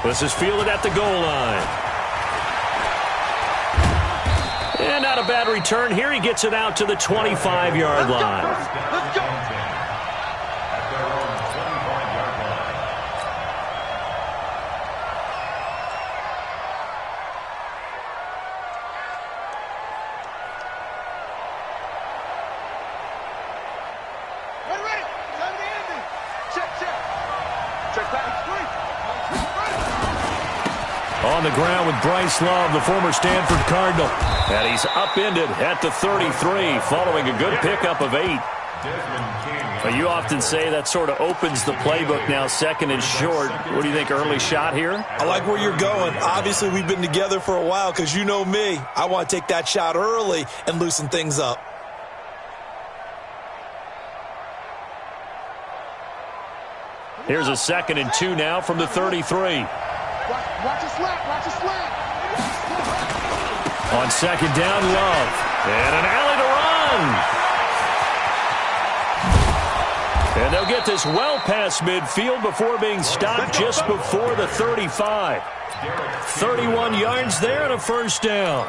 This is fielded at the goal line. And not a bad return here. He gets it out to the 25-yard line. Let's go. On the ground with Bryce Love, the former Stanford Cardinal. And he's upended at the 33, following a good pickup of 8. But you often say that sort of opens the playbook now, second and short. What do you think, early shot here? I like where you're going. Obviously, we've been together for a while because you know me. I want to take that shot early and loosen things up. Here's a 2nd and 2 now from the 33. Watch it slap. Watch it slap. On 2nd down, Love. And an alley to run. And they'll get this well past midfield before being stopped just before the 35. 31 yards there and a first down.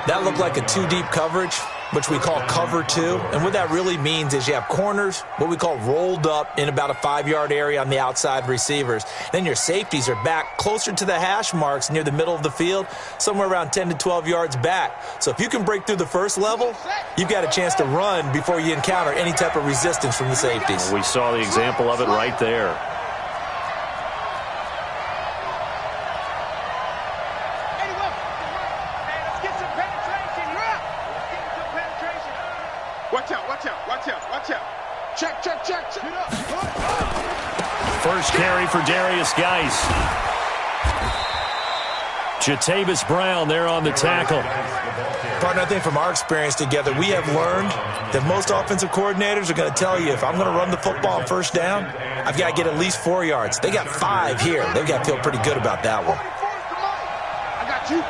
That looked like a 2-deep coverage, which we call cover 2. And what that really means is you have corners, what we call rolled up in about a 5-yard area on the outside receivers. Then your safeties are back closer to the hash marks near the middle of the field, somewhere around 10 to 12 yards back. So if you can break through the first level, you've got a chance to run before you encounter any type of resistance from the safeties. We saw the example of it right there. First carry for Darius Geis. Jatavis Brown there on the tackle. Partner, I think from our experience together, we have learned that most offensive coordinators are going to tell you, if I'm going to run the football on first down, I've got to get at least 4 yards. They got 5 here. They've got to feel pretty good about that one. I got you.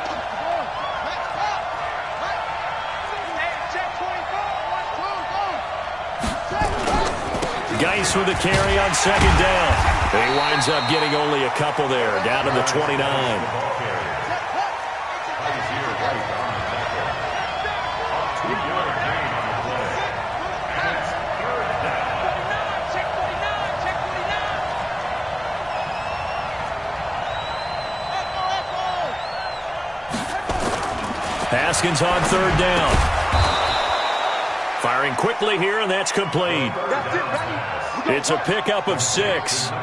Geis with a carry on 2nd down. He winds up getting only a couple there, down to the 29. Haskins on 3rd down. Firing quickly here, and that's complete. It's a pickup of 6. It's a gain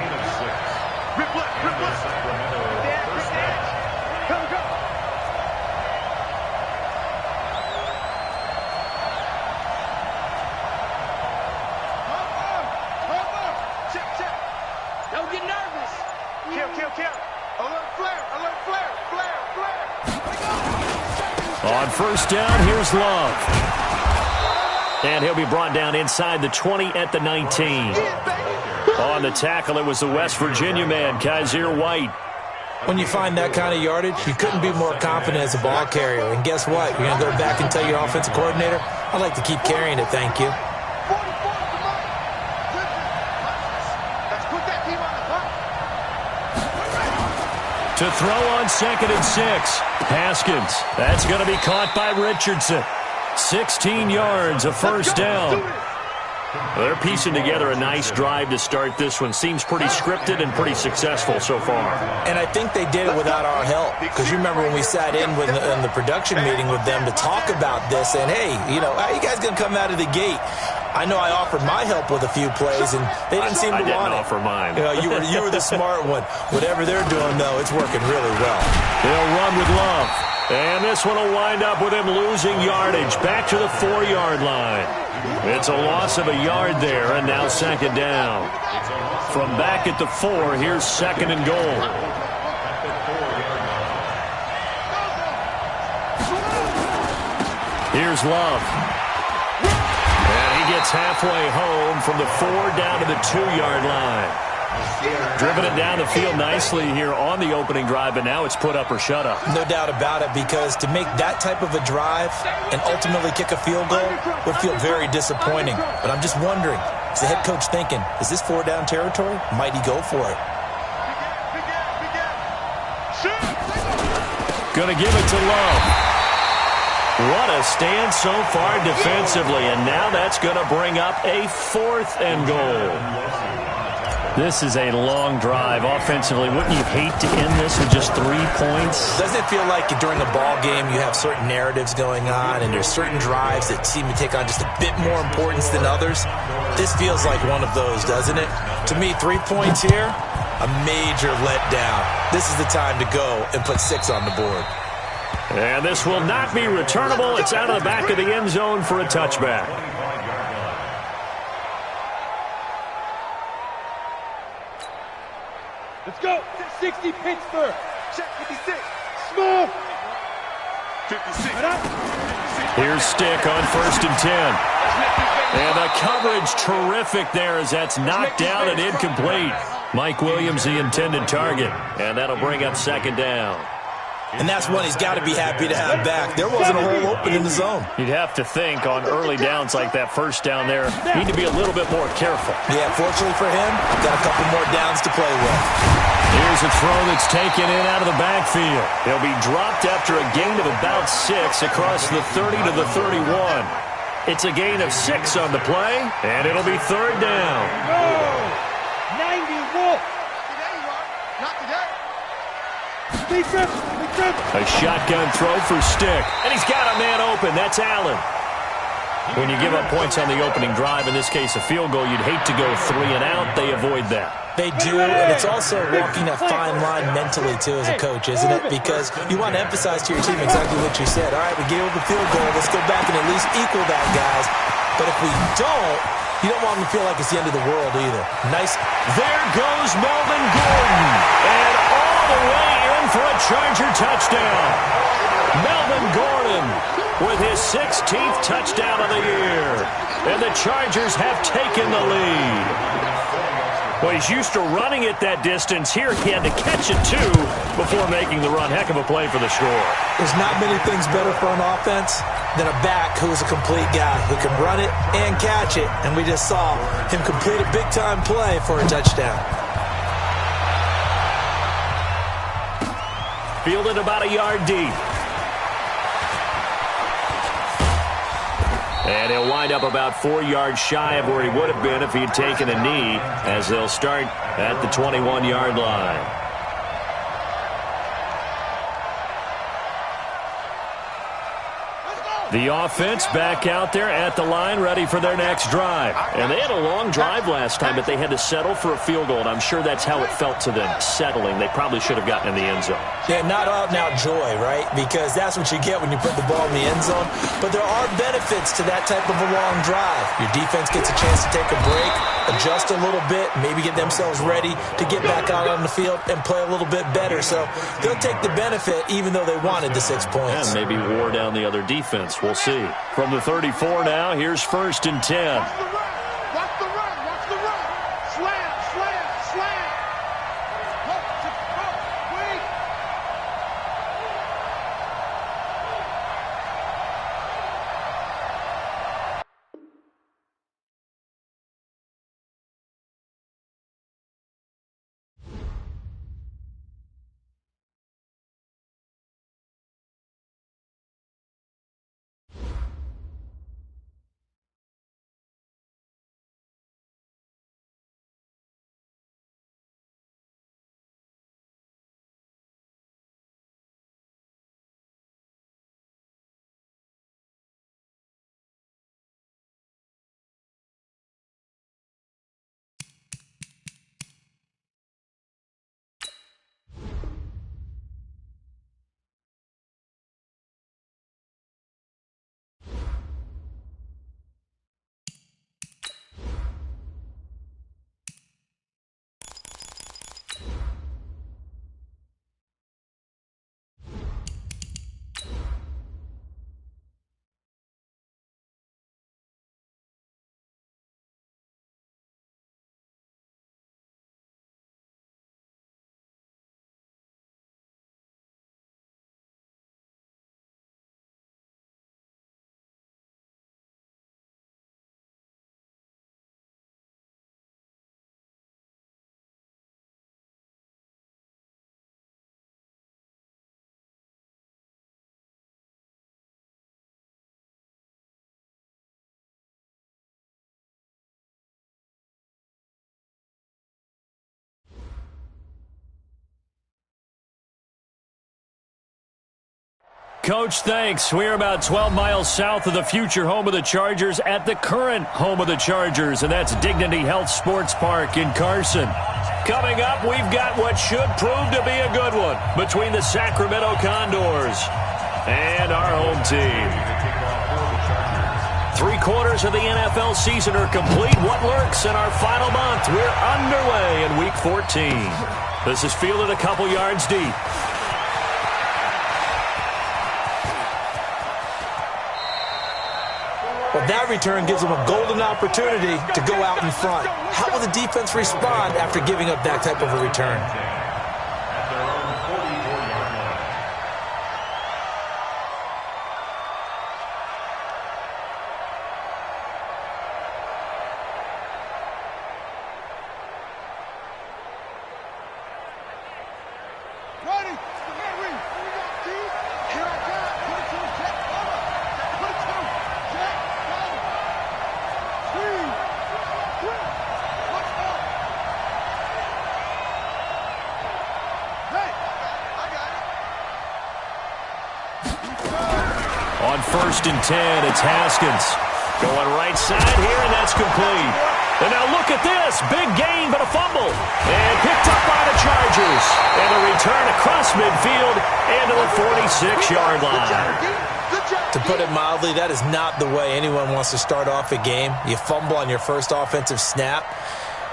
of 6. Rip left. Go. Check. Don't get nervous. Kill. Alert flare. On 1st down, here's Love. And he'll be brought down inside the 20 at the 19. On the tackle, it was the West Virginia man, Kaiser White. When you find that kind of yardage, you couldn't be more confident as a ball carrier. And guess what? You're going to go back and tell your offensive coordinator, I'd like to keep carrying it, thank you. To throw on 2nd and 6. Haskins. That's going to be caught by Richardson. 16 yards, a first down. They're piecing together a nice drive to start this one. Seems pretty scripted and pretty successful so far. And I think they did it without our help. Because you remember when we sat in the production meeting with them to talk about this, and hey, how are you guys going to come out of the gate? I know I offered my help with a few plays, and they didn't seem to want it. I didn't offer mine. You were the smart one. Whatever they're doing, though, it's working really well. They'll run with Love. And this one will wind up with him losing yardage back to the 4-yard line. It's a loss of a yard there, and now 2nd down. From back at the 4, here's 2nd and goal. Here's Love. And he gets halfway home from the 4 down to the 2-yard line. Driven it down the field nicely here on the opening drive, but now it's put up or shut up. No doubt about it, because to make that type of a drive and ultimately kick a field goal would feel very disappointing. But I'm just wondering, Is the head coach thinking, is this 4-down territory? Might he go for it? Going to give it to Love. What a stand so far defensively, and now that's going to bring up a 4th and goal. This is a long drive offensively. Wouldn't you hate to end this with just 3 points? Doesn't it feel like during a ball game you have certain narratives going on and there's certain drives that seem to take on just a bit more importance than others? This feels like one of those, doesn't it? To me, 3 points here, a major letdown. This is the time to go and put 6 on the board. And this will not be returnable. It's out of the back of the end zone for a touchback. Let's go. 60 Pittsburgh. Check 56. Smooth. 56. Here's Stick on 1st and 10. And the coverage terrific there as that's knocked down and incomplete. Mike Williams, the intended target. And that'll bring up 2nd down. And that's one he's got to be happy to have back. There wasn't a hole open in the zone. You'd have to think on early downs like that 1st down there, need to be a little bit more careful. Yeah, fortunately for him, got a couple more downs to play with. Here's a throw that's taken in out of the backfield. He'll be dropped after a gain of about 6 across the 30 to the 31. It's a gain of 6 on the play, and it'll be 3rd down. 90 Wolf. Not today. A shotgun throw for Stick. And he's got a man open. That's Allen. When you give up points on the opening drive, in this case a field goal, you'd hate to go 3 and out. They avoid that. They do, and it's also walking that fine line mentally, too, as a coach, isn't it? Because you want to emphasize to your team exactly what you said. All right, we gave up a field goal. Let's go back and at least equal that, guys. But if we don't, you don't want them to feel like it's the end of the world either. Nice. There goes Melvin Gordon. And all the way in for a Charger touchdown. Melvin Gordon with his 16th touchdown of the year. And the Chargers have taken the lead. Well, he's used to running it that distance. Here he had to catch it, too, before making the run. Heck of a play for the score. There's not many things better for an offense than a back who is a complete guy who can run it and catch it. And we just saw him complete a big-time play for a touchdown. Fielded about a yard deep. And he'll wind up about 4 yards shy of where he would have been if he had taken a knee, as they'll start at the 21-yard line. The offense back out there at the line, ready for their next drive. And they had a long drive last time, but they had to settle for a field goal, and I'm sure that's how it felt to them, settling. They probably should have gotten in the end zone. Yeah, not out-and-out joy, right? Because that's what you get when you put the ball in the end zone. But there are benefits to that type of a long drive. Your defense gets a chance to take a break, adjust a little bit, maybe get themselves ready to get back out on the field and play a little bit better. So they'll take the benefit even though they wanted the 6 points. And maybe wore down the other defense. We'll see. From the 34 now, here's 1st and 10. Coach, thanks. We're about 12 miles south of the future home of the Chargers at the current home of the Chargers, and that's Dignity Health Sports Park in Carson. Coming up, we've got what should prove to be a good one between the Sacramento Condors and our home team. 3/4 of the NFL season are complete. What lurks in our final month? We're underway in Week 14. This is fielded a couple yards deep. Well, that return gives them a golden opportunity to go out in front. How will the defense respond after giving up that type of a return? On 1st and 10, it's Haskins. Going right side here, and that's complete. And now look at this. Big gain, but a fumble. And picked up by the Chargers. And a return across midfield into the 46-yard line. To put it mildly, that is not the way anyone wants to start off a game. You fumble on your first offensive snap.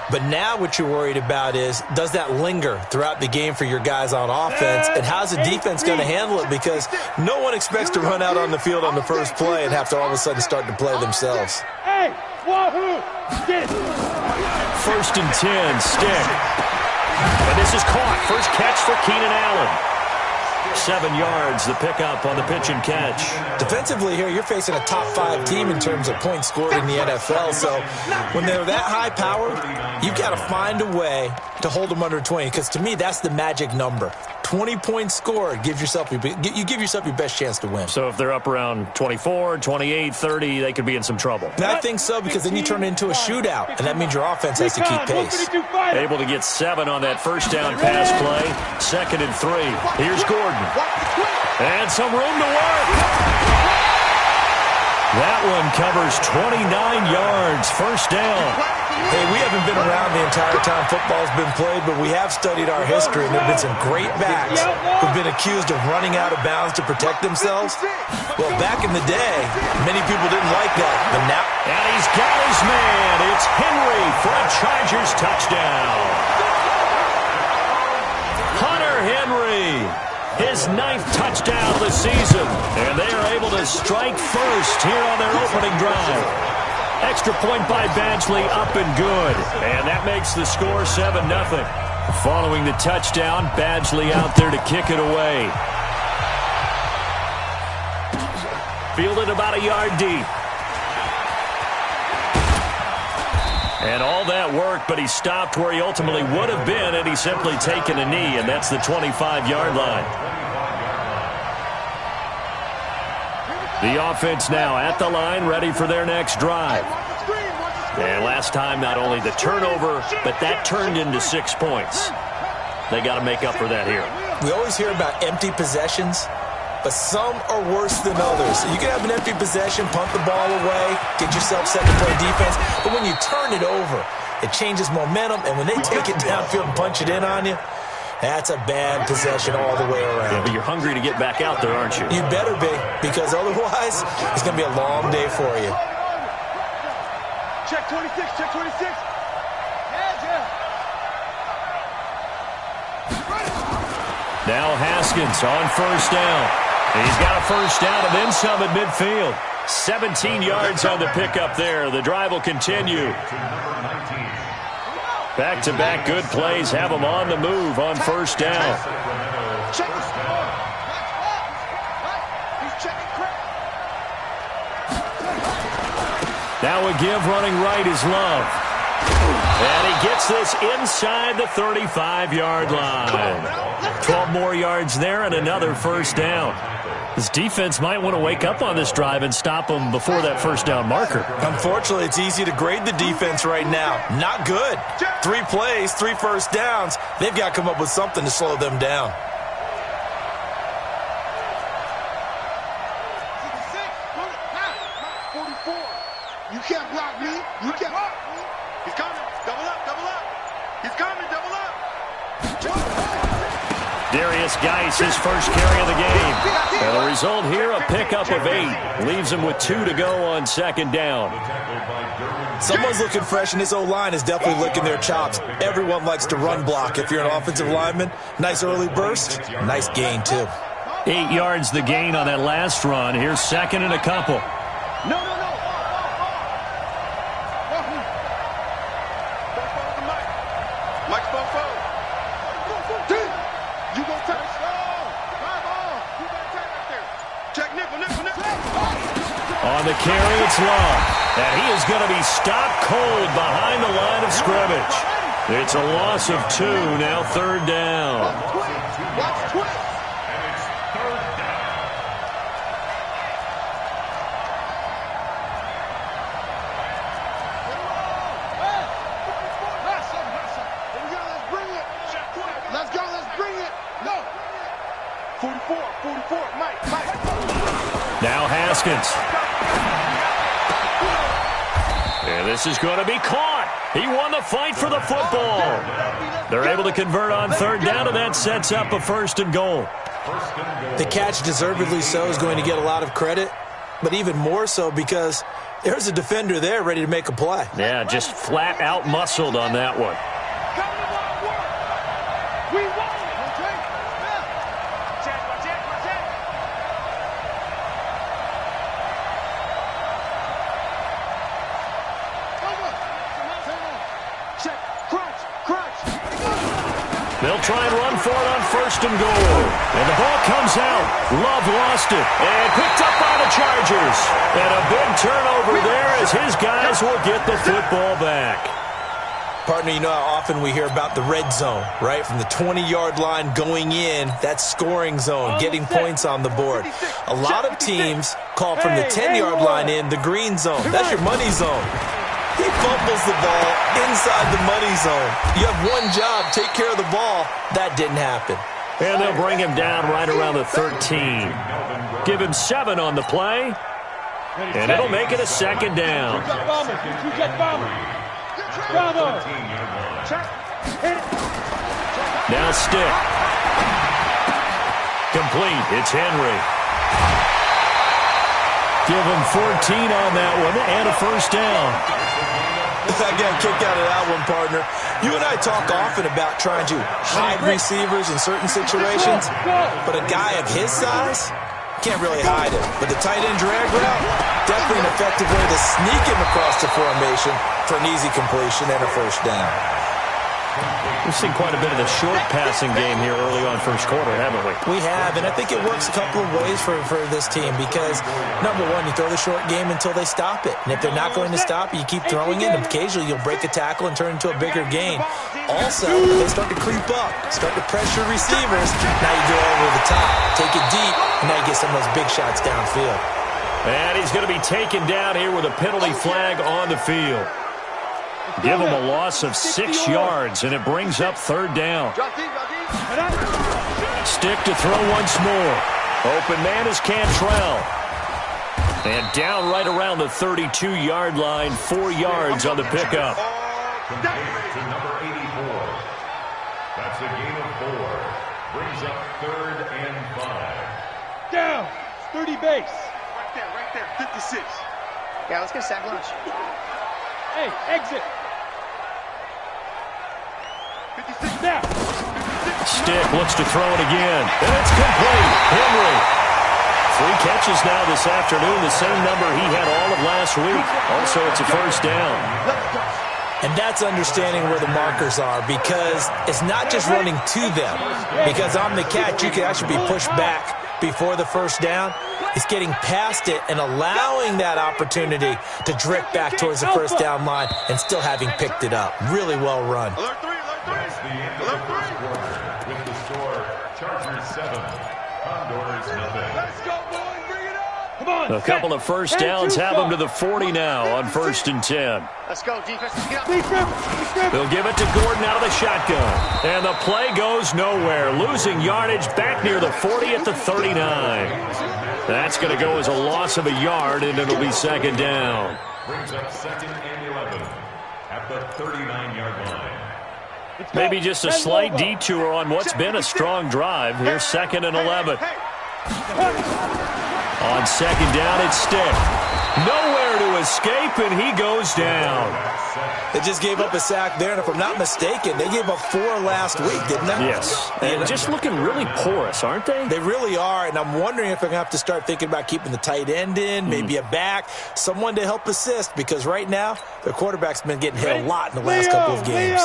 But now what you're worried about is, does that linger throughout the game for your guys on offense? And how's the defense going to handle it? Because no one expects to run out on the field on the first play and have to all of a sudden start to play themselves. Hey, Wahoo! Get it! 1st and 10, stick. And this is caught. First catch for Keenan Allen. 7 yards, the pickup on the pitch and catch. Defensively here, you're facing a top 5 team in terms of points scored in the NFL. So when they're that high-powered, you've got to find a way to hold them under 20. Because to me, that's the magic number. 20 points scored, you give yourself your best chance to win. So if they're up around 24, 28, 30, they could be in some trouble. And I think so, because then you turn it into a shootout, and that means your offense has to keep pace. Able to get 7 on that first down pass play. 2nd and 3. Here's Gordon. And some room to work. That one covers 29 yards. First down. Hey, we haven't been around the entire time football's been played, but we have studied our history, and there have been some great backs who've been accused of running out of bounds to protect themselves. Well, back in the day, many people didn't like that, but now... And he's got his man. It's Henry for a Chargers touchdown. Hunter Henry, his 9th touchdown of the season, and they are able to strike first here on their opening drive. Extra point by Badgley, up and good. And that makes the score 7-0. Following the touchdown, Badgley out there to kick it away. Fielded about a yard deep. And all that work, but he stopped where he ultimately would have been, and he's simply taken a knee, and that's the 25-yard line. The offense now at the line, ready for their next drive. And last time, not only the turnover, but that turned into 6 points. They got to make up for that here. We always hear about empty possessions, but some are worse than others. You can have an empty possession, punt the ball away, get yourself set to play defense, but when you turn it over, it changes momentum, and when they take it downfield and punch it in on you, that's a bad possession all the way around. Yeah, but you're hungry to get back out there, aren't you? You better be, because otherwise, it's going to be a long day for you. Check 26, check 26. Now Haskins on first down. He's got a first down and then some at midfield. 17 yards on the pickup there. The drive will continue. Back-to-back good plays have them on the move on first down. Now a give running right is Love. And he gets this inside the 35-yard line. 12 more yards there and another first down. This defense might want to wake up on this drive and stop them before that first down marker. Unfortunately, it's easy to grade the defense right now. Not good. 3 plays, 3 first downs. They've got to come up with something to slow them down. Darius Geis, his first carry of the game. And the result here, a pickup of 8. Leaves him with 2 to go on second down. Someone's looking fresh, and this O-line is definitely licking their chops. Everyone likes to run block. If you're an offensive lineman, nice early burst, nice gain, too. 8 yards the gain on that last run. Here's second and a couple. No. Mike's ball forward. You go touch. You got tag right there. Check nickel. On the carry, it's Love. And he is going to be stopped cold behind the line of scrimmage. It's a loss of 2, now third down. Watch twist. Let's bring it. No. 44, Mike. Now Haskins. And this is going to be caught. He won the fight for the football. They're able to convert on third down, and that sets up a 1st and goal. The catch, deservedly so, is going to get a lot of credit, but even more so because there's a defender there ready to make a play. Yeah, just flat out muscled on that one. We won. They'll try and run for it on 1st and goal. And the ball comes out. Love lost it. And picked up by the Chargers. And a big turnover there as his guys will get the football back. Partner, you know how often we hear about the red zone, right? From the 20-yard line going in, that's scoring zone, getting points on the board. A lot of teams call from the 10-yard line in the green zone. That's your money zone. He fumbles the ball inside the money zone. You have one job, take care of the ball. That didn't happen. And they'll bring him down right around the 13. Give him 7 on the play. And it'll make it a 2nd down. Now Stick. Complete. It's Henry. Give him 14 on that one and a 1st down. I got a kick out of that one, partner. You and I talk often about trying to hide receivers in certain situations, but a guy of his size can't really hide it. But the tight end drag route, definitely an effective way to sneak him across the formation for an easy completion and a 1st down. We've seen quite a bit of the short passing game here early on first quarter, haven't we? We have, and I think it works a couple of ways for this team because, number one, you throw the short game until they stop it. And if they're not going to stop it, you keep throwing it, and occasionally you'll break a tackle and turn it into a bigger gain. Also, they start to creep up, start to pressure receivers. Now you go over the top, take it deep, and now you get some of those big shots downfield. And he's going to be taken down here with a penalty flag on the field. Give him a loss of 6 yards, and it brings up 3rd down. Stick to throw once more. Open man is Cantrell. And down right around the 32-yard line, 4 yards on the pickup. To number 84. That's a gain of 4. Brings up 3rd and 5. Down. 30 base. Right there. 56. Yeah, let's get a sack lunch. Hey, exit. 56 now. Stick looks to throw it again. And it's complete. Henry. 3 catches now this afternoon, the same number he had all of last week. Also, it's a 1st down. And that's understanding where the markers are because it's not just running to them. Because on the catch, you can actually be pushed back before the 1st down. It's getting past it and allowing that opportunity to drift back towards the 1st down line and still having picked it up. Really well run. That's the end of the first quarter with the score Chargers 7, Condors nothing. Let's go, boys. Bring it up. Come on. A couple of 1st downs have them to the 40 now on 1st and 10. Let's go, defense. Let's get up. They'll give it to Gordon out of the shotgun. And the play goes nowhere. Losing yardage back near the 40 at the 39. That's going to go as a loss of a yard, and it'll be 2nd down. Brings up 2nd and 11 at the 39-yard line. Maybe just a slight detour on what's been a strong drive. Here's 2nd and 11. On 2nd down, it's Stick. Nowhere to escape, and he goes down. They just gave up a sack there, and if I'm not mistaken, they gave up 4 last week, didn't they? Yes. And just looking really porous, aren't they? They really are, and I'm wondering if they're going to have to start thinking about keeping the tight end in, maybe a back, someone to help assist, because right now, their quarterback's been getting hit a lot in the last couple of games.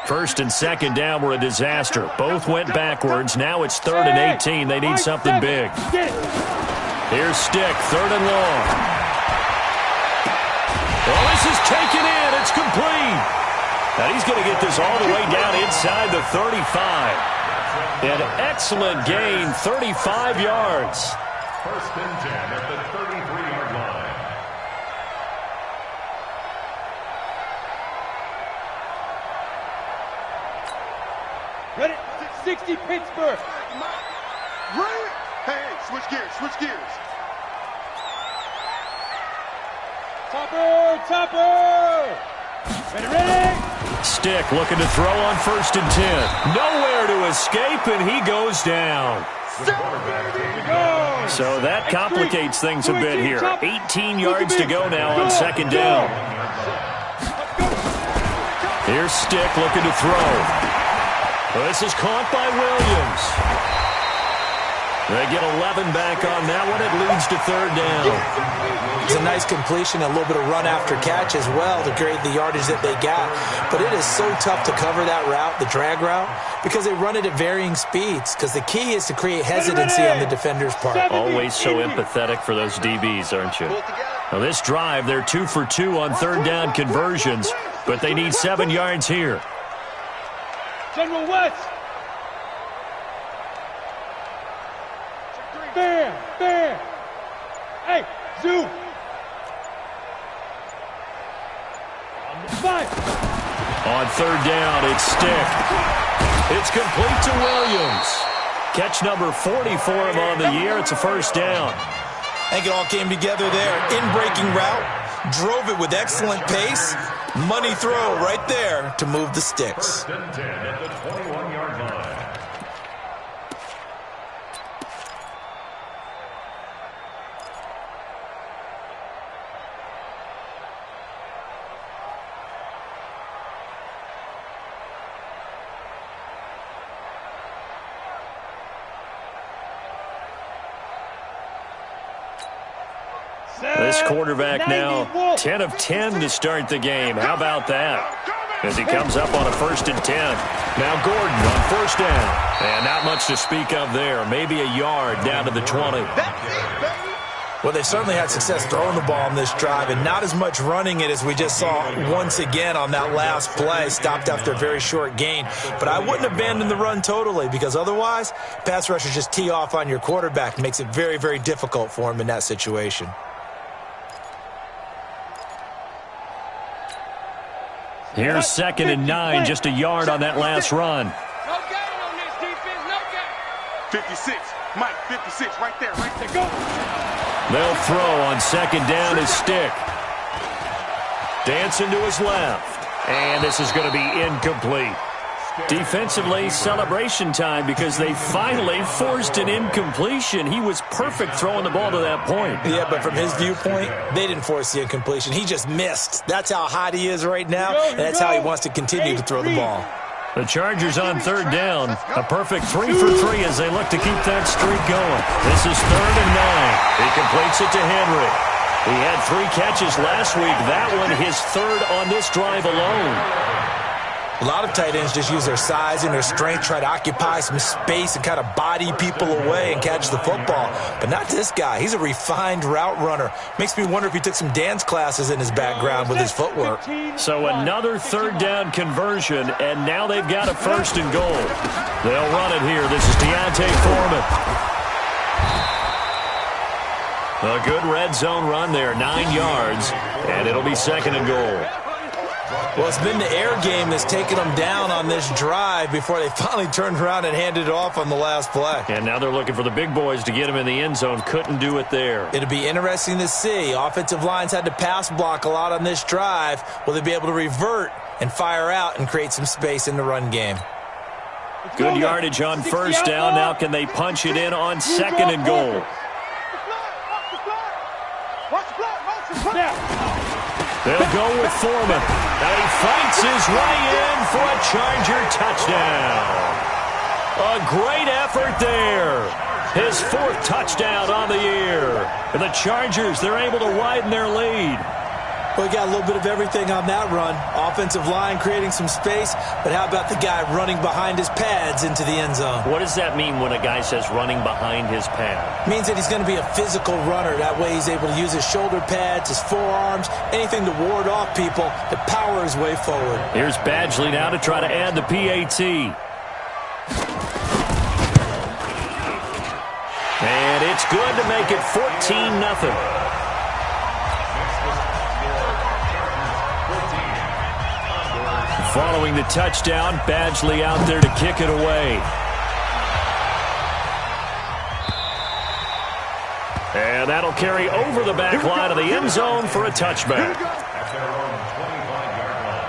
1st and 2nd down were a disaster. Both went backwards. Now it's 3rd and 18. They need something big. Here's Stick, 3rd and long. Well, this is taken in. It's complete. And he's going to get this all the way down inside the 35. An excellent gain, 35 yards. 1st and 10 at the 33-yard line. Ready? 60 Pittsburgh. Hey, switch gears, switch gears. Topper! Ready? Stick looking to throw on 1st and 10. Nowhere to escape, and he goes down. So that complicates things a bit here. 18 yards to go now on 2nd down. Here's Stick looking to throw. This is caught by Williams. They get 11 back on that one. It leads to 3rd down. It's a nice completion, a little bit of run after catch as well to create the yardage that they got. But it is so tough to cover that route, the drag route, because they run it at varying speeds. Because the key is to create hesitancy on the defender's part. Always so empathetic for those DBs, aren't you? Now this drive, they're 2 for 2 on 3rd down conversions, but they need 7 yards here. General West. Bam. Hey, Zoo. On 3rd down, it's Stick. It's complete to Williams. Catch number 40 for him on the year. It's a 1st down. I think it all came together there. In-breaking route, drove it with excellent pace. Money throw right there to move the sticks. 1st and 10 at the 21-yard line. This quarterback now 10 of 10 to start the game. How about that? As he comes up on a 1st and 10. Now Gordon on 1st down. And not much to speak of there. Maybe a yard down to the 20. Well, they've certainly had success throwing the ball on this drive and not as much running it as we just saw once again on that last play. Stopped after a very short gain. But I wouldn't abandon the run totally because otherwise, pass rushers just tee off on your quarterback. Makes it very, very difficult for him in that situation. Here's 2nd and 9, just a yard on that last run. No gain on this defense, no gain. 56, Mike, 56, right there, go. They'll throw on 2nd down his Stick. Dancing to his left. And this is going to be incomplete. Defensively, celebration time because they finally forced an incompletion. He was perfect throwing the ball to that point. Yeah, but from his viewpoint, they didn't force the incompletion. He just missed. That's how hot he is right now, and that's how he wants to continue to throw the ball. The Chargers on 3rd down. A perfect 3 for 3 as they look to keep that streak going. This is 3rd and 9. He completes it to Henry. He had 3 catches last week. That one his 3rd on this drive alone. A lot of tight ends just use their size and their strength, try to occupy some space and kind of body people away and catch the football. But not this guy. He's a refined route runner. Makes me wonder if he took some dance classes in his background with his footwork. So another 3rd down conversion, and now they've got a 1st and goal. They'll run it here. This is Deontay Foreman. A good red zone run there, 9 yards, and it'll be 2nd and goal. Well, it's been the air game that's taken them down on this drive before they finally turned around and handed it off on the last play. And now they're looking for the big boys to get him in the end zone. Couldn't do it there. It'll be interesting to see. Offensive lines had to pass block a lot on this drive. Will they be able to revert and fire out and create some space in the run game? Good yardage on first down. Now can they punch it in on second and goal? They'll go with Foreman. And he fights his way in for a Charger touchdown. A great effort there. His 4th touchdown on the year. And the Chargers, they're able to widen their lead. Well, we got a little bit of everything on that run. Offensive line creating some space, but how about the guy running behind his pads into the end zone? What does that mean when a guy says running behind his pad? It means that he's going to be a physical runner. That way he's able to use his shoulder pads, his forearms, anything to ward off people to power his way forward. Here's Badgley now to try to add the PAT. And it's good to make it 14-0. Following the touchdown, Badgley out there to kick it away. And that'll carry over the back line of the end zone for a touchback. At their own 25-yard line.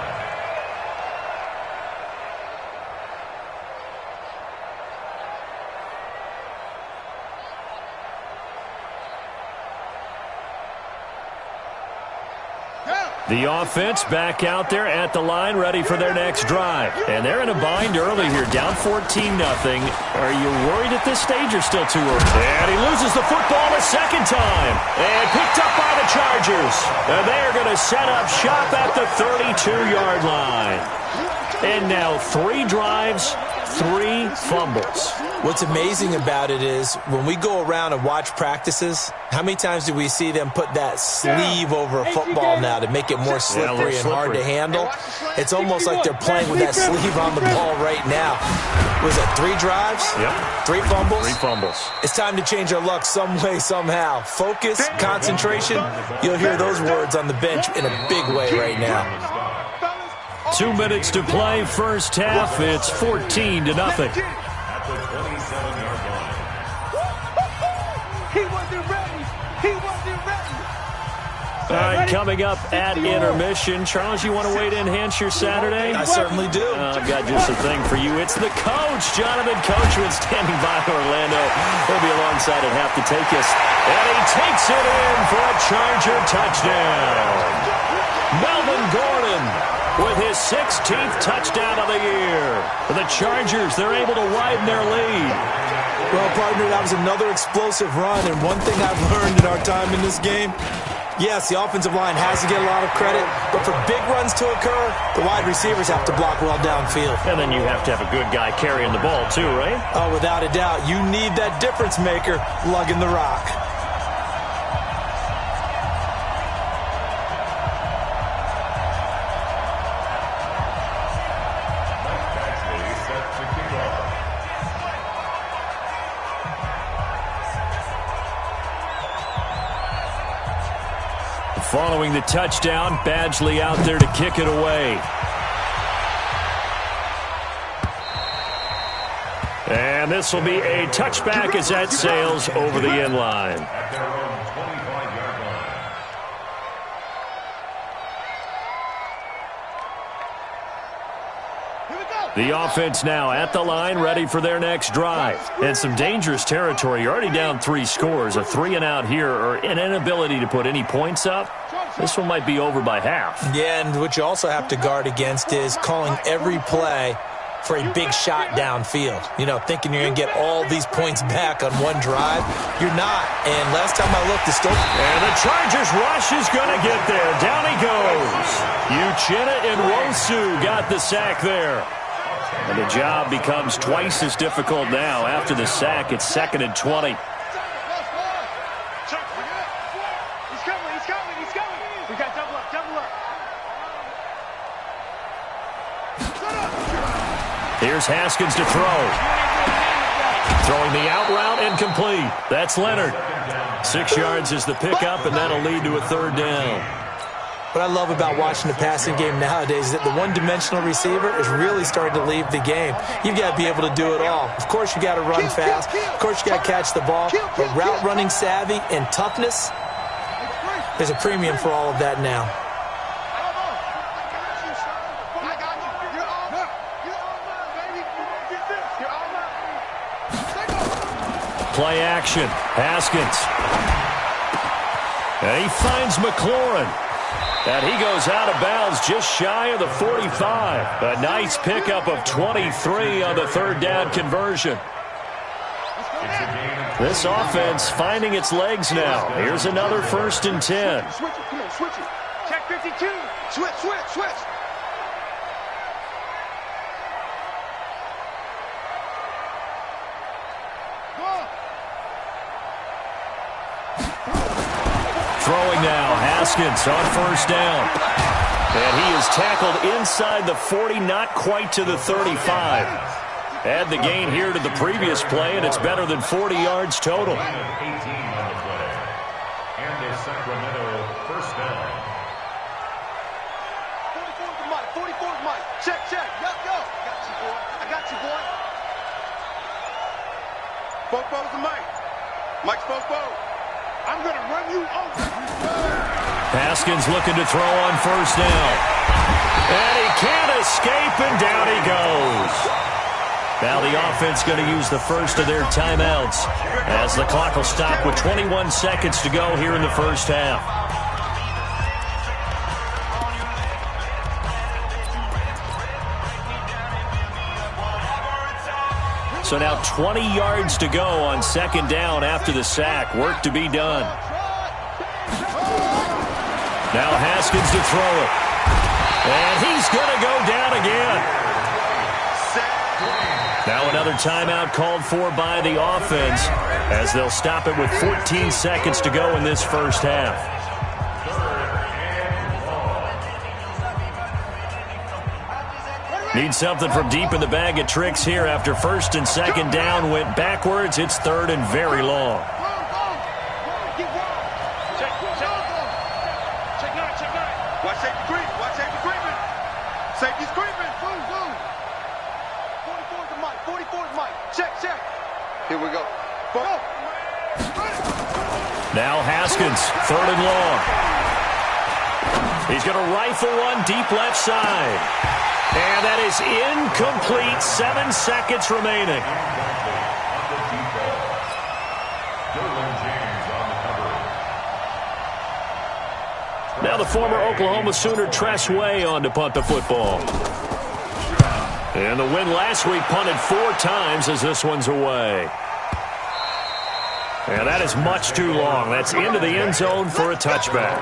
The offense back out there at the line, ready for their next drive. And they're in a bind early here, down 14-0. Are you worried at this stage or still too early? And he loses the football a second time. And picked up by the Chargers. And they are going to set up shop at the 32-yard line. And now 3 drives, 3 fumbles. What's amazing about it is when we go around and watch practices, how many times do we see them put that sleeve over a football now to make it more slippery and hard to handle? It's almost like they're playing with that sleeve on the ball right now. Was it 3 drives? Yep. 3 fumbles? 3 fumbles. It's time to change our luck some way, somehow. Focus, concentration, you'll hear those words on the bench in a big way right now. 2 minutes to play, first half. It's 14-0. At the 27-yard line. He wasn't ready. He wasn't ready. All right, coming up at intermission. Charles, you want a way to enhance your Saturday? I certainly do. I've got just a thing for you. It's the coach, Jonathan Coachman, standing by Orlando. He'll be alongside at half to take us. And he takes it in for a Charger touchdown. Melvin Gordon with his 16th touchdown of the year. For the Chargers, they're able to widen their lead. Well, partner, that was another explosive run, and one thing I've learned in our time in this game, yes, the offensive line has to get a lot of credit, but for big runs to occur, the wide receivers have to block well downfield. And then you have to have a good guy carrying the ball too, right? Oh, without a doubt, you need that difference maker lugging the rock. Following the touchdown, Badgley out there to kick it away. And this will be a touchback as that sails over the end line. At their own 25-yard line. The offense now at the line, ready for their next drive. And some dangerous territory. You're already down 3 scores. A 3 and out here, or an inability to put any points up. This one might be over by half. Yeah, and what you also have to guard against is calling every play for a big shot downfield. You know, thinking you're going to get all these points back on one drive. You're not. And last time I looked, it's still... And the Chargers rush is going to get there. Down he goes. Uchenna and Wosu got the sack there. And the job becomes twice as difficult now. After the sack, it's 2nd and 20. He's coming. We got double up. Here's Haskins to throw. Throwing the out route incomplete. That's Leonard. 6 yards is the pickup, and that'll lead to a 3rd down. What I love about watching the passing game nowadays is that the one-dimensional receiver is really starting to leave the game. You've got to be able to do it all. Of course, you got to run fast. Of course, you got to catch the ball. But route running savvy and toughness, there's a premium for all of that now. Play action. Haskins. And he finds McLaurin. And he goes out of bounds just shy of the 45. A nice pickup of 23 on the third down conversion. This offense finding its legs now. Here's another 1st and 10. Switch it, come on, switch it. Check 52. Switch. Throwing now, Haskins on 1st down. And he is tackled inside the 40, not quite to the 35. Add the gain here to the previous play, and it's better than 40 yards total. 18 on the play. And a Sacramento 1st down. 44 is Mike. Check. Go. I got you, boy. Fofo's the Mike. Mike's Fofo. I'm going to run you over. Haskins looking to throw on 1st down. And he can't escape, and down he goes. Now the offense going to use the first of their timeouts as the clock will stop with 21 seconds to go here in the 1st half. So now 20 yards to go on 2nd down after the sack. Work to be done. Now Haskins to throw it. And he's going to go down again. Now another timeout called for by the offense as they'll stop it with 14 seconds to go in this 1st half. Need something from deep in the bag of tricks here after 1st and 2nd down went backwards. It's 3rd and very long. Watch safety creeping. Safety's creeping. 44 is Mike. Check. Here we go. Now Haskins, 3rd and long. He's going to rifle one deep left side. And that is incomplete. 7 seconds remaining. Now the former Oklahoma Sooner Tress Way on to punt the football. And the win last week punted 4 times as this one's away. And that is much too long. That's into the end zone for a touchback.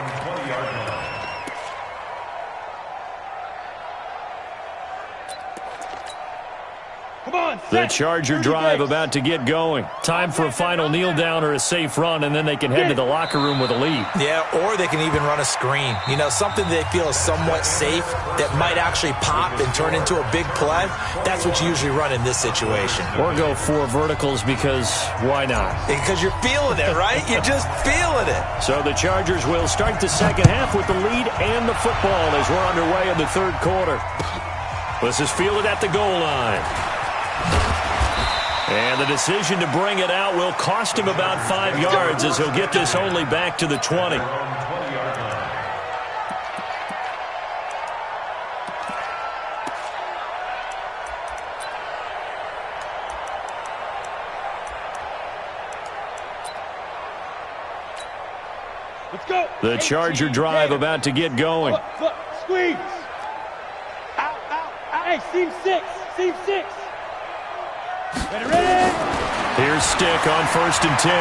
The Charger drive about to get going. Time for a final kneel down or a safe run, and then they can head to the locker room with a lead. Yeah, or they can even run a screen. You know, something they feel is somewhat safe that might actually pop and turn into a big play. That's what you usually run in this situation. Or go 4 verticals because why not? Because you're feeling it, right? You're just feeling it. So the Chargers will start the 2nd half with the lead and the football as we're underway in the 3rd quarter. This is fielded at the goal line. And the decision to bring it out will cost him about 5 yards as he'll get this only back to the 20. Let's go. The Charger drive about to get going. Foot, squeeze. Out. Hey, seam 6. Ready. Here's Stick on 1st and 10.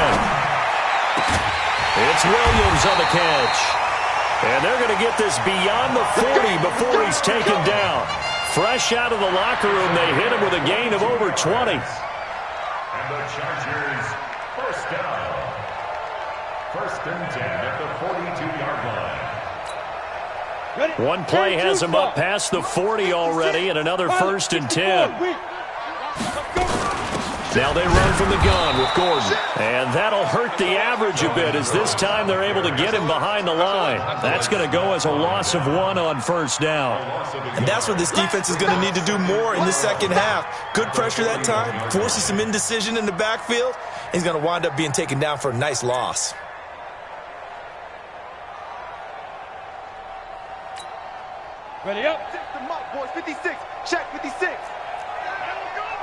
It's Williams on the catch. And they're going to get this beyond the 40 before he's taken down. Fresh out of the locker room, they hit him with a gain of over 20. And the Chargers 1st down. 1st and 10 at the 42-yard line. One play has him up past the 40 already, and another 1st and 10. Now they run from the gun with Gordon. And that'll hurt the average a bit as this time they're able to get him behind the line. That's going to go as a loss of 1 on first down. And that's what this defense is going to need to do more in the second half. Good pressure that time, forces some indecision in the backfield. He's going to wind up being taken down for a nice loss. Ready up. Check the mic, boys. 56. Check 56.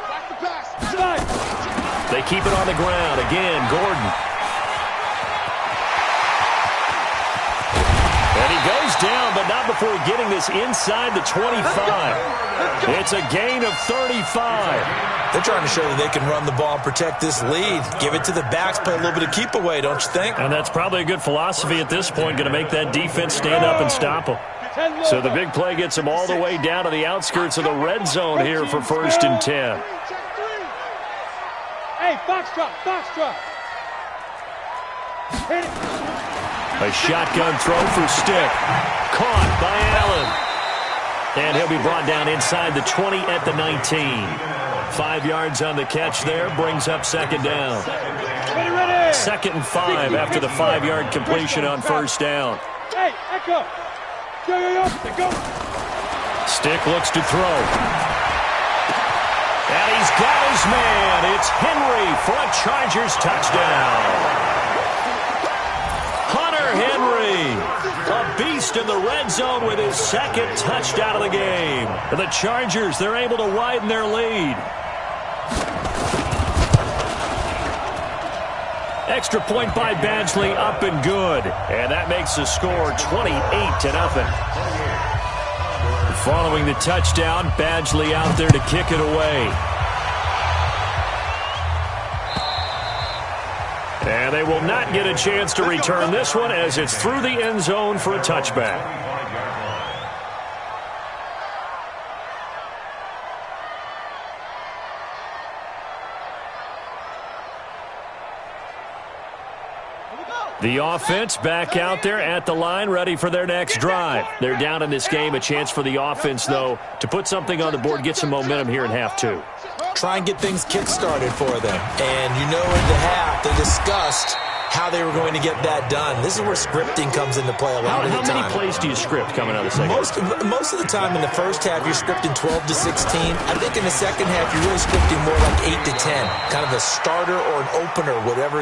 Watch the pass. Slide. They keep it on the ground. Again, Gordon. And he goes down, but not before getting this inside the 25. It's a gain of 35. They're trying to show that they can run the ball and protect this lead. Give it to the backs, play a little bit of keep away, don't you think? And that's probably a good philosophy at this point, going to make that defense stand up and stop them. So the big play gets them all the way down to the outskirts of the red zone here for 1st and 10. Hey, foxtrot, foxtrot. Hit it. A shotgun throw for Stick. Caught by Allen. And he'll be brought down inside the 20 at the 19. 5 yards on the catch there, brings up 2nd down. Ready, ready. 2nd and 5 after the 5-yard completion on 1st down. Hey, echo. Yo. Go. Stick looks to throw. And he's got his man. It's Henry for a Chargers touchdown. Hunter Henry, a beast in the red zone with his 2nd touchdown of the game. And the Chargers, they're able to widen their lead. Extra point by Badgley, up and good. And that makes the score 28-0. Following the touchdown, Badgley out there to kick it away. And they will not get a chance to return this one as it's through the end zone for a touchback. The offense back out there at the line, ready for their next drive. They're down in this game. A chance for the offense, though, to put something on the board, get some momentum here in half 2. Try and get things kick-started for them. And you know in the half, they discussed how they were going to get that done. This is where scripting comes into play a lot of the time. How many plays do you script coming out of the second? Most of the time in the first half, you're scripting 12 to 16. I think in the second half, you're really scripting more like 8 to 10. Kind of a starter or an opener, whatever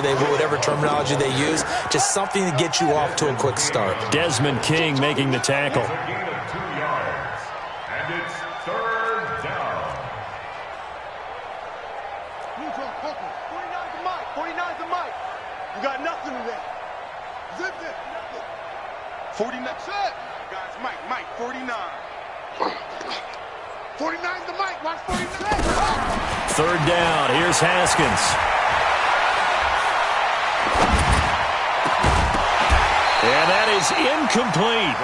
terminology they use. Just something to get you off to a quick start. Desmond King making the tackle. A gain of 2 yards. And it's 3rd down. 49's the mic. 49's the mic. You got nothing in there. Zip it. 49. Guys, Mike, 49. 49's the mic. Watch 49. 3rd down. Here's Haskins. And that is incomplete.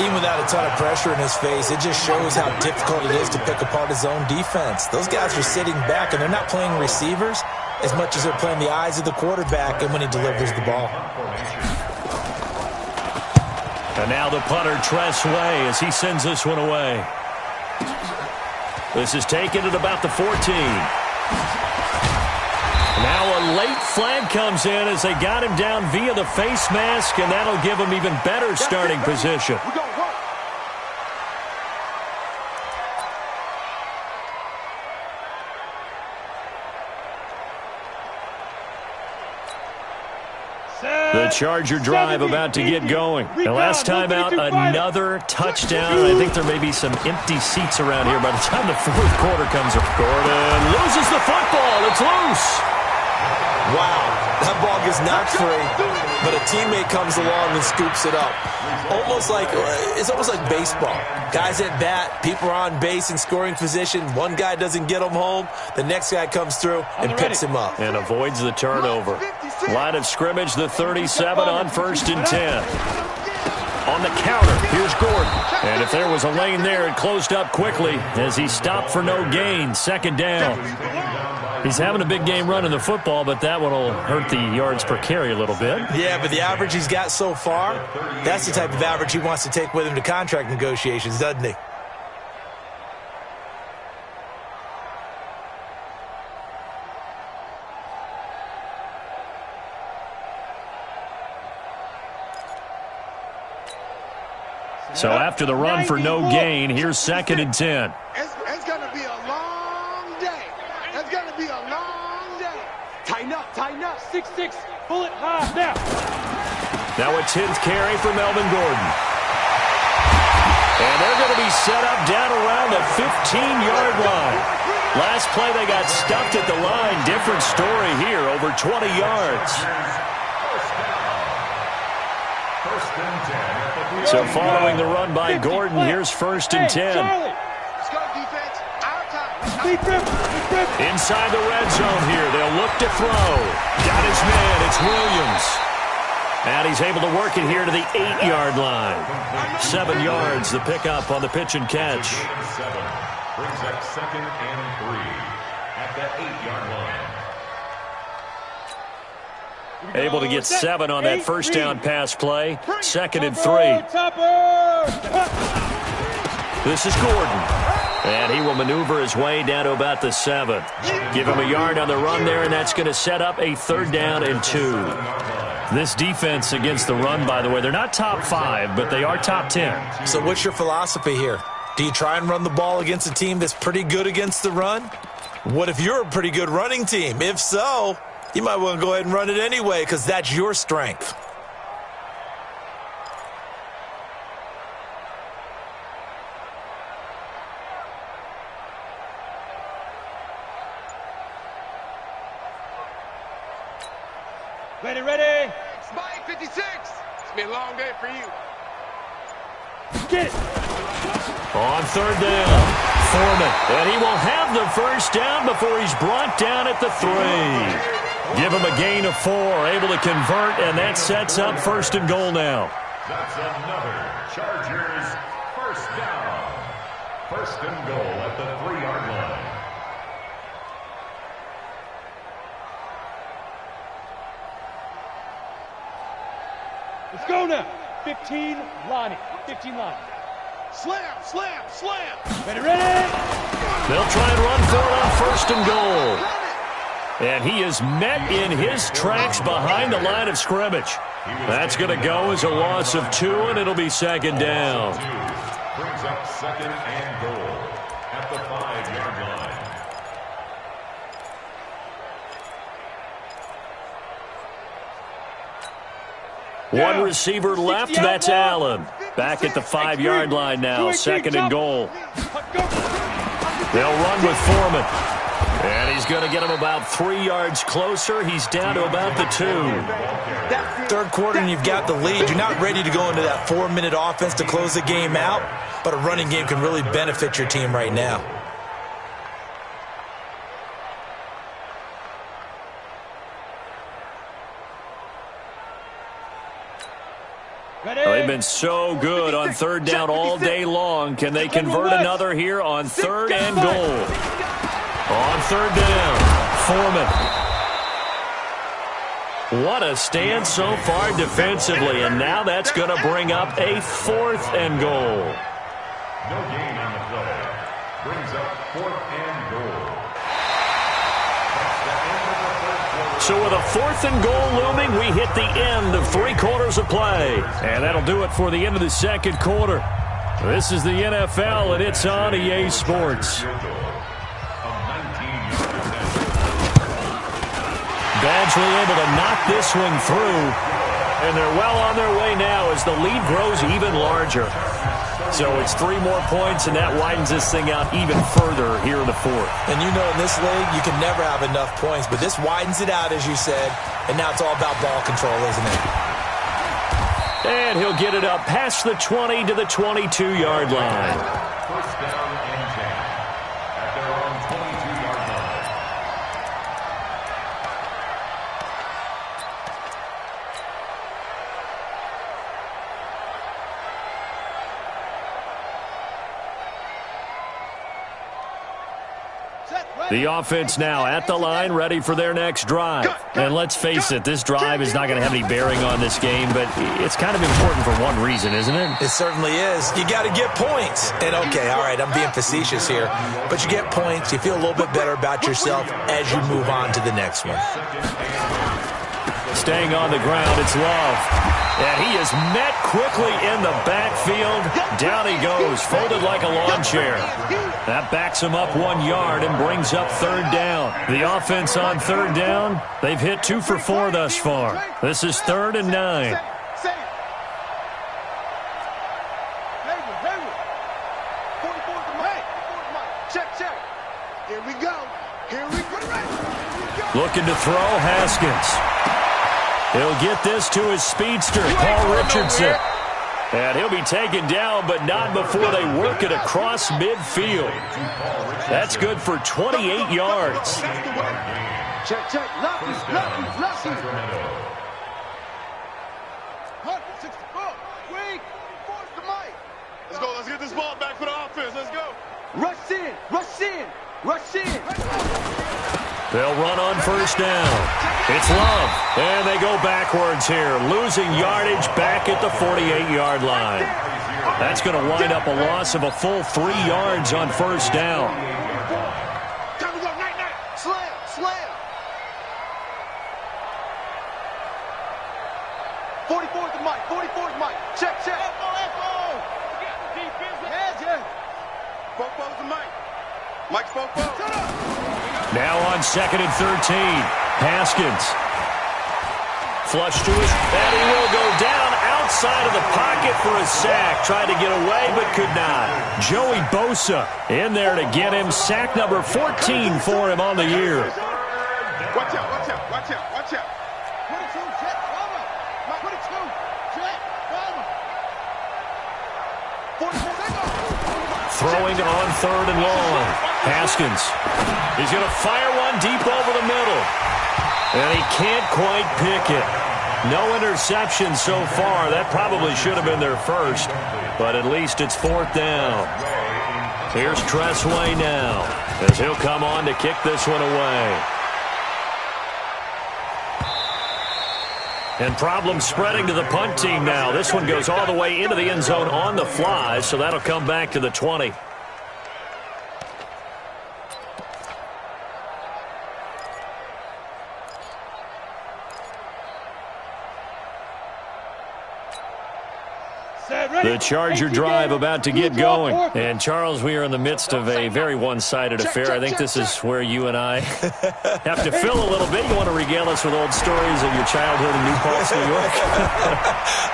Even without a ton of pressure in his face, it just shows how difficult it is to pick apart his own defense. Those guys are sitting back, and they're not playing receivers as much as they're playing the eyes of the quarterback and when he delivers the ball. And now the punter, Tress Way, as he sends this one away. This is taken at about the 14. Now a late flag comes in as they got him down via the face mask, and that'll give him even better starting position. The Charger drive about to get going. The last time out, another touchdown. I think there may be some empty seats around here by the time the 4th quarter comes up. Gordon loses the football. It's loose. Wow, that ball gets knocked free, but a teammate comes along and scoops it up. It's almost like baseball. Guys at bat, people are on base in scoring position. One guy doesn't get him home. The next guy comes through and picks him up. And avoids the turnover. Line of scrimmage, the 37 on 1st and 10. On the counter, here's Gordon. And if there was a lane there, it closed up quickly as he stopped for no gain. 2nd down. He's having a big game running the football, but that one will hurt the yards per carry a little bit. Yeah, but the average he's got so far, that's the type of average he wants to take with him to contract negotiations, doesn't he? So after the run for no gain, here's 2nd and 10. It's going to be a long day. It's going to be a long day. Tighten up, tighten up. 6-6, pull it high, now. Now a 10th carry for Melvin Gordon. And they're going to be set up down around the 15-yard line. Last play they got stuffed at the line. Different story here, over 20 yards. So following the run by Gordon, here's 1st and 10. Let's go, defense. Our time. Inside the red zone here. They'll look to throw. Got his man. It's Williams. And he's able to work it here to the 8-yard line. 7 yards, the pickup on the pitch and catch. Brings up 2nd and 3 at the 8-yard line. Able to get 7 on that first down pass play. 2nd and 3. This is Gordon. And he will maneuver his way down to about the 7. Give him a yard on the run there, and that's going to set up a 3rd down and 2. This defense against the run, by the way, they're not top 5, but they are top 10. So what's your philosophy here? Do you try and run the ball against a team that's pretty good against the run? What if you're a pretty good running team? If so, you might want to go ahead and run it anyway because that's your strength. Ready. Spike 56. It's been a long day for you. Get it. On 3rd down, Foreman. And he will have the first down before he's brought down at the 3. Give him a gain of 4, able to convert, and that sets up 1st and goal now. That's another Chargers 1st down. 1st and goal at the 3-yard line. Let's go now. 15 line. 15 line. Slam. Ready. They'll try and run for it on 1st and goal. And he is met in his tracks behind the line of scrimmage. That's going to go as a loss of 2, and it'll be 2nd down. Brings up 2nd and goal at the 5-yard line. One receiver left, that's Allen. Back at the 5-yard line now, 2nd and goal. They'll run with Foreman. And he's going to get him about 3 yards closer. He's down to about the 2. 3rd quarter and you've got the lead. You're not ready to go into that 4-minute offense to close the game out, but a running game can really benefit your team right now. They've been so good on 3rd down all day long. Can they convert another here on 3rd and goal? On 3rd down, Foreman. What a stand so far defensively, and now that's going to bring up a 4th and goal. No gain on the play. Brings up 4th and goal. So with a 4th and goal looming, we hit the end of 3 quarters of play. And that'll do it for the end of the 2nd quarter. This is the NFL, and it's on EA Sports. Badgley able to knock this one through. And they're well on their way now as the lead grows even larger. So it's 3 more points, and that widens this thing out even further here in the 4th. And you know in this league, you can never have enough points, but this widens it out, as you said, and now it's all about ball control, isn't it? And he'll get it up past the 20 to the 22-yard line. 1st down and 10 at their own 22-yard line. The offense now at the line, ready for their next drive. And let's face it, this drive is not going to have any bearing on this game, but it's kind of important for one reason, isn't it? It certainly is. You got to get points. And, okay, all right, I'm being facetious here, but you get points, you feel a little bit better about yourself as you move on to the next one. Staying on the ground, it's Love. And he is met quickly in the backfield. Down he goes, folded like a lawn chair. That backs him up 1 yard and brings up third down. The offense on third down, they've hit 2 for 4 thus far. This is 3rd and 9. Looking to throw, Haskins. He'll get this to his speedster, Paul Richardson. And he'll be taken down, but not before they work it across midfield. That's good for 28 yards. Check, check. Lucky. Let's get this ball back for the offense. Let's go. Rush in. They'll run on first down. It's Love. And they go backwards here, losing yardage back at the 48-yard line. That's going to wind up a loss of a full 3 yards on first down. Time to go, night. Slam. 44's the mic. Check. Echo. Yeah. Popo's the mic. Mike's Popo. Shut up. Now on 2nd and 13. Haskins. Flush to his, and he will go down outside of the pocket for a sack. Tried to get away, but could not. Joey Bosa in there to get him. Sack number 14 for him on the year. Watch out. 22, check, cover. 22, check, cover. 44, Throwing on 3rd and long. Haskins. He's going to fire one deep over the middle. And he can't quite pick it. No interception so far. That probably should have been their first. But at least it's 4th down. Here's Tressway now, as he'll come on to kick this one away. And problems spreading to the punt team now. This one goes all the way into the end zone on the fly, so that'll come back to the 20. The Charger drive about to get going. And, Charles, we are in the midst of a very one-sided affair. I think this is where you and I have to fill a little bit. You want to regale us with old stories of your childhood in New Paltz, New York?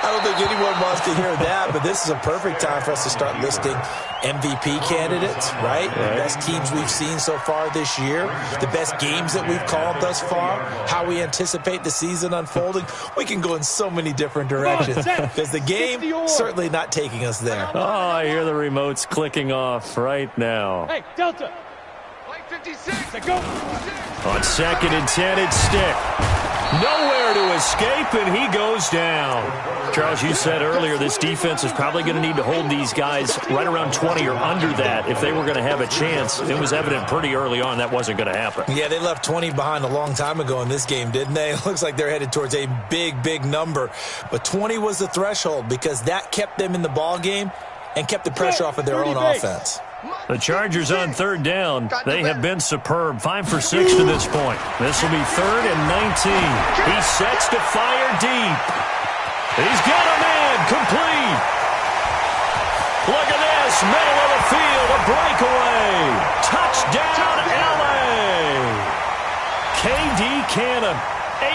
I don't think anyone wants to hear that, but this is a perfect time for us to start listing MVP candidates, right? The best teams we've seen so far this year, the best games that we've called thus far, how we anticipate the season unfolding. We can go in so many different directions because the game certainly not taking us there. Oh, I hear the remotes clicking off right now. Hey, Delta. Play 56. Go. On 2nd and 10, it's Stick. Nowhere to escape, and he goes down. Charles, you said earlier this defense is probably going to need to hold these guys right around 20 or under that if they were going to have a chance. It was evident pretty early on that wasn't going to happen. Yeah, they left 20 behind a long time ago in this game, didn't they? It looks like they're headed towards a big number. But 20 was the threshold because that kept them in the ball game and kept the pressure off of their own offense. The Chargers on 3rd down. They have been superb. 5 for 6 to this point. This will be 3rd and 19. He sets to fire deep. He's got a man complete. Look at this. Middle of the field. A breakaway. Touchdown, L.A. K.D. Cannon.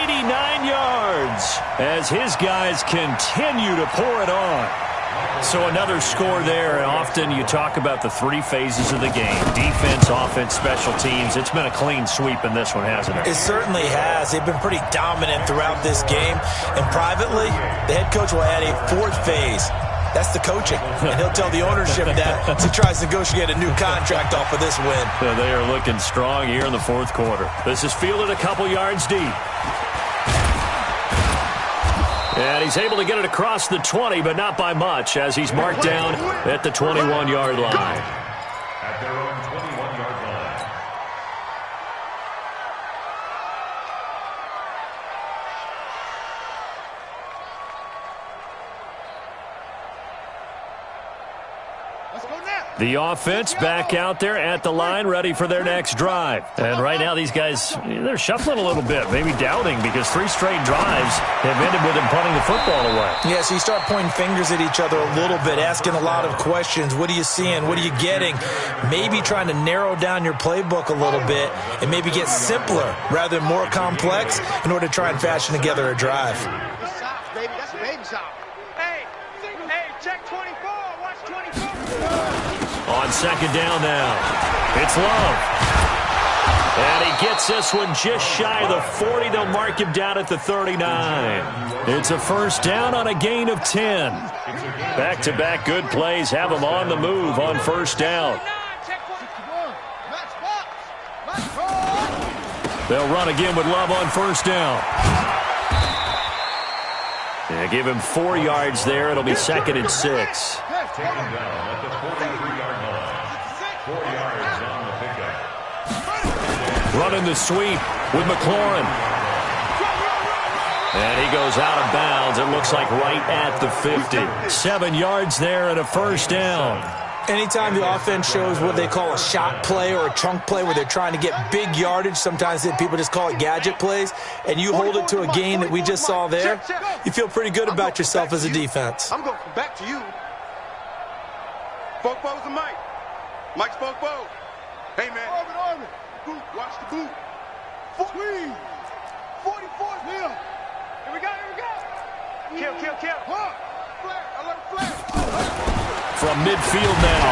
89 yards as his guys continue to pour it on. So another score there, and often you talk about the 3 phases of the game. Defense, offense, special teams. It's been a clean sweep in this one, hasn't it? It certainly has. They've been pretty dominant throughout this game. And privately, the head coach will add a 4th phase. That's the coaching. And he'll tell the ownership that as he tries to negotiate a new contract off of this win. So they are looking strong here in the 4th quarter. This is fielded a couple yards deep. And he's able to get it across the 20, but not by much, as he's marked down at the 21-yard line. At their own 21-yard line. Let's go now. The offense back out there at the line, ready for their next drive. And right now, these guys, they're shuffling a little bit, maybe doubting, because 3 straight drives have ended with them punting the football away. Yeah, so you start pointing fingers at each other a little bit, asking a lot of questions. What are you seeing? What are you getting? Maybe trying to narrow down your playbook a little bit and maybe get simpler rather than more complex in order to try and fashion together a drive. Baby, that's a baby shot. Hey, check 24. Watch 24. On second down now, it's Love. And he gets this one just shy of the 40. They'll mark him down at the 39. It's a first down on a gain of 10. Back-to-back good plays have him on the move on first down. They'll run again with Love on first down. Yeah, give him 4 yards there. It'll be second and 6. Taken down at the 43-yard line. 4 yards on the pickup. Running the sweep with McLaurin. And he goes out of bounds. It looks like right at the 50. 7 yards there and a first down. Anytime the offense shows what they call a shot play or a chunk play where they're trying to get big yardage, sometimes people just call it gadget plays, and you hold it to a gain that we just saw there, you feel pretty good about yourself as a defense. I'm going back to you. Spoke Bo's and Mike. Mike spoke Bo. Hey, man. Arvin. Boot. Watch the boot. 44's here. Here we go. Kill. Flag. Alert flag. From midfield now,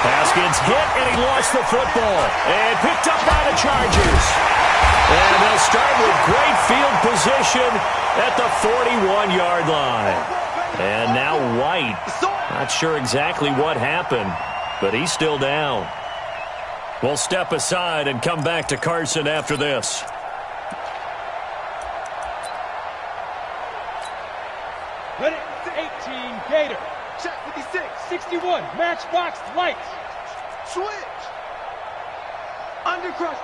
Haskins hit, and he lost the football. And picked up by the Chargers. And they'll start with great field position at the 41-yard line. And now White. Not sure exactly what happened, but he's still down. We'll step aside and come back to Carson after this. Ready? 18, Gator. Check 56. 61, matchbox lights. Switch. Undercrush.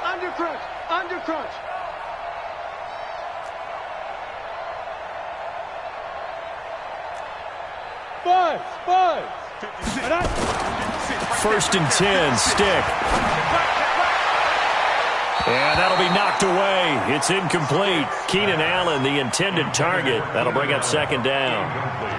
Buzz. 56. First and 10, Stick. And that'll be knocked away. It's incomplete. Keenan Allen, the intended target. That'll bring up second down.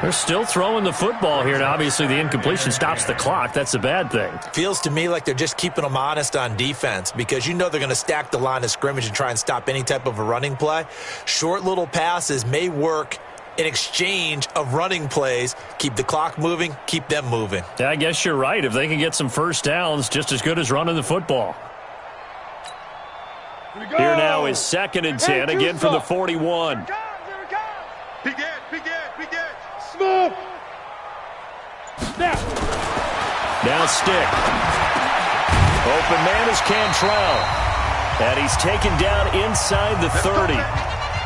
They're still throwing the football here, and obviously the incompletion stops the clock. That's a bad thing. Feels to me like they're just keeping them honest on defense because you know they're going to stack the line of scrimmage and try and stop any type of a running play. Short little passes may work in exchange of running plays. Keep the clock moving, keep them moving. Yeah, I guess you're right. If they can get some first downs, just as good as running the football. Here now is second and 10, again from the 41. Big edge. Smoke. Now Stick. Open man is Cantrell. And he's taken down inside the 30.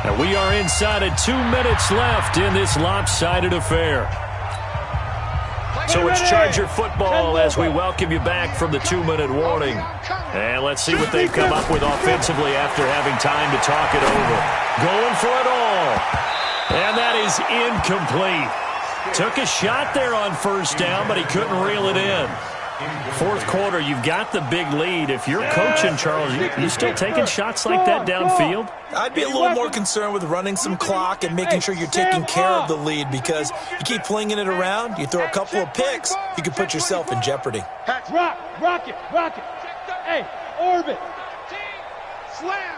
And we are inside of 2 minutes left in this lopsided affair. So it's Charger football as we welcome you back from the 2-minute warning. And let's see what they've come up with offensively after having time to talk it over. Going for it all. And that is incomplete. Took a shot there on first down, but he couldn't reel it in. Fourth quarter, you've got the big lead. If you're coaching, Charles, you still taking shots like that downfield? I'd be a little more concerned with running some clock and making sure you're taking care of the lead because you keep flinging it around, you throw a couple of picks, you could put yourself in jeopardy. Rocket. Hey, orbit. Slam.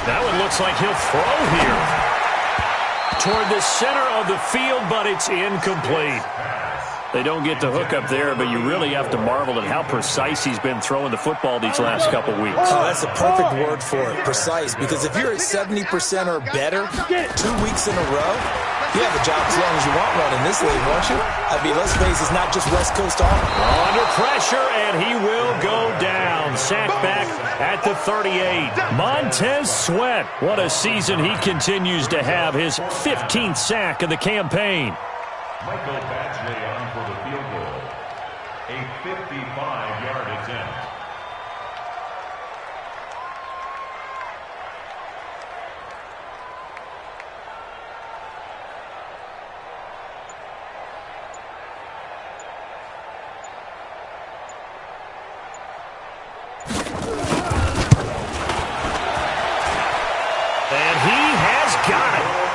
That one looks like he'll throw here. Toward the center of the field, but it's incomplete. They don't get the hook up there, but you really have to marvel at how precise he's been throwing the football these last couple weeks. Oh, that's the perfect word for it, precise, because if you're at 70% or better 2 weeks in a row, you have a job as long as you want one in this league, won't you? I mean, let's face it, it's not just West Coast offense. Under pressure, and he will go down. Sacked back at the 38. Montez Sweat, what a season he continues to have. His 15th sack of the campaign. Michael Badgley on for the field goal. A 55-yard attempt.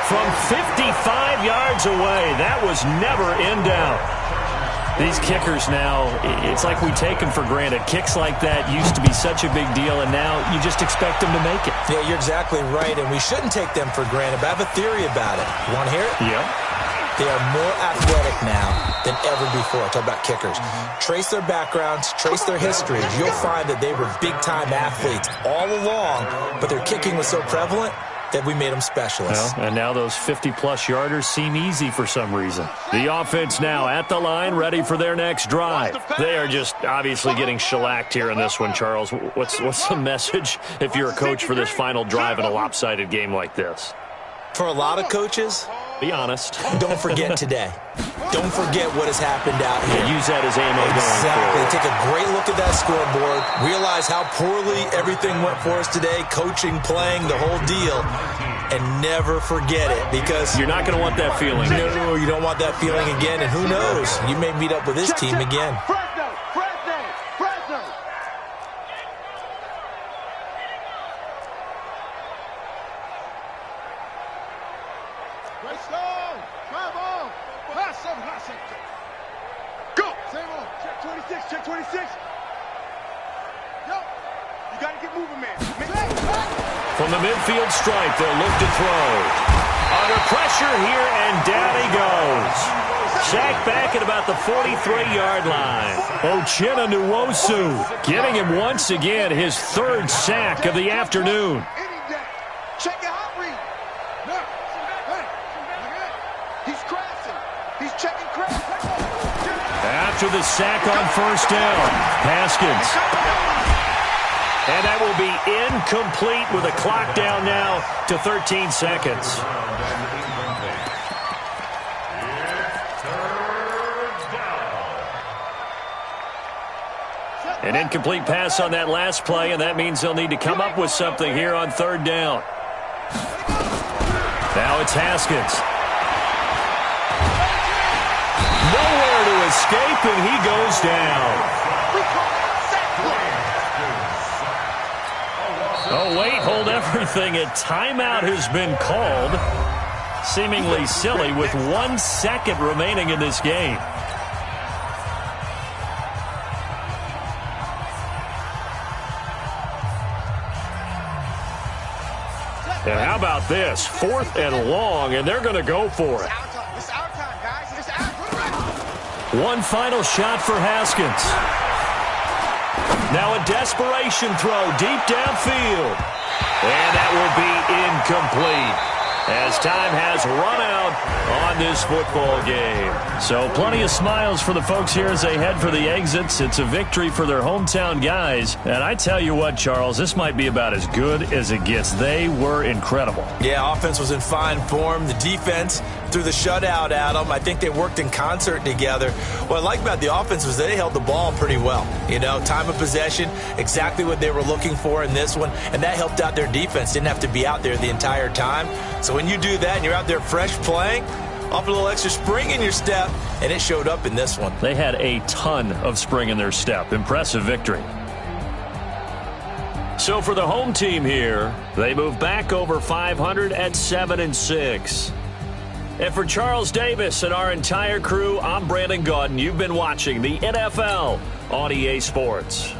From 55 yards away, that was never in doubt. These kickers now, it's like we take them for granted. Kicks like that used to be such a big deal, and now you just expect them to make it. Yeah, you're exactly right, and we shouldn't take them for granted, but I have a theory about it. You want to hear it? Yeah. They are more athletic now than ever before. I talk about kickers. Trace their backgrounds, trace their histories. You'll find that they were big-time athletes all along, but their kicking was so prevalent that we made them specialists. Well, and now those 50-plus yarders seem easy for some reason. The offense now at the line, ready for their next drive. They are just obviously getting shellacked here in this one, Charles. What's the message if you're a coach for this final drive in a lopsided game like this? For a lot of coaches, be honest. Don't forget today. Don't forget what has happened out here. Use that as ammo going Exactly. forward. Take a great look at that scoreboard. Realize how poorly everything went for us today. Coaching, playing, the whole deal. And never forget it, because you're not going to want that feeling. No, you don't want that feeling again. And who knows? You may meet up with this team again. Go! Same on. Check 26. Check 26. Yo, you got to get moving, man. From the midfield stripe, they'll look to throw. Under pressure here, and down he goes. Sacked back at about the 43-yard line. Ochena Nwosu giving him once again his third sack of the afternoon. Check your hot read. He's crashing. He's checking crash. After the sack on first down, Haskins. And that will be incomplete with a clock down now to 13 seconds. An incomplete pass on that last play, and that means they'll need to come up with something here on third down. Now it's Haskins. Nowhere to escape, and he goes down. Oh, wait, hold everything. A timeout has been called. Seemingly silly with 1 second remaining in this game. And how about this? 4th and long, and they're going to go for it. It's our time, guys. It's our time. One final shot for Haskins. Now a desperation throw deep downfield. And that will be incomplete as time has run out on this football game. So plenty of smiles for the folks here as they head for the exits. It's a victory for their hometown guys. And I tell you what, Charles, this might be about as good as it gets. They were incredible. Yeah, offense was in fine form. The defense threw the shutout at them. I think they worked in concert together. What I like about the offense was they held the ball pretty well. You know, time of possession, exactly what they were looking for in this one, and that helped out their defense. Didn't have to be out there the entire time. So when you do that and you're out there fresh playing, off a little extra spring in your step, and it showed up in this one. They had a ton of spring in their step. Impressive victory. So for the home team here, they move back over 500 at 7-6. And for Charles Davis and our entire crew, I'm Brandon Gaudin. You've been watching the NFL on EA Sports.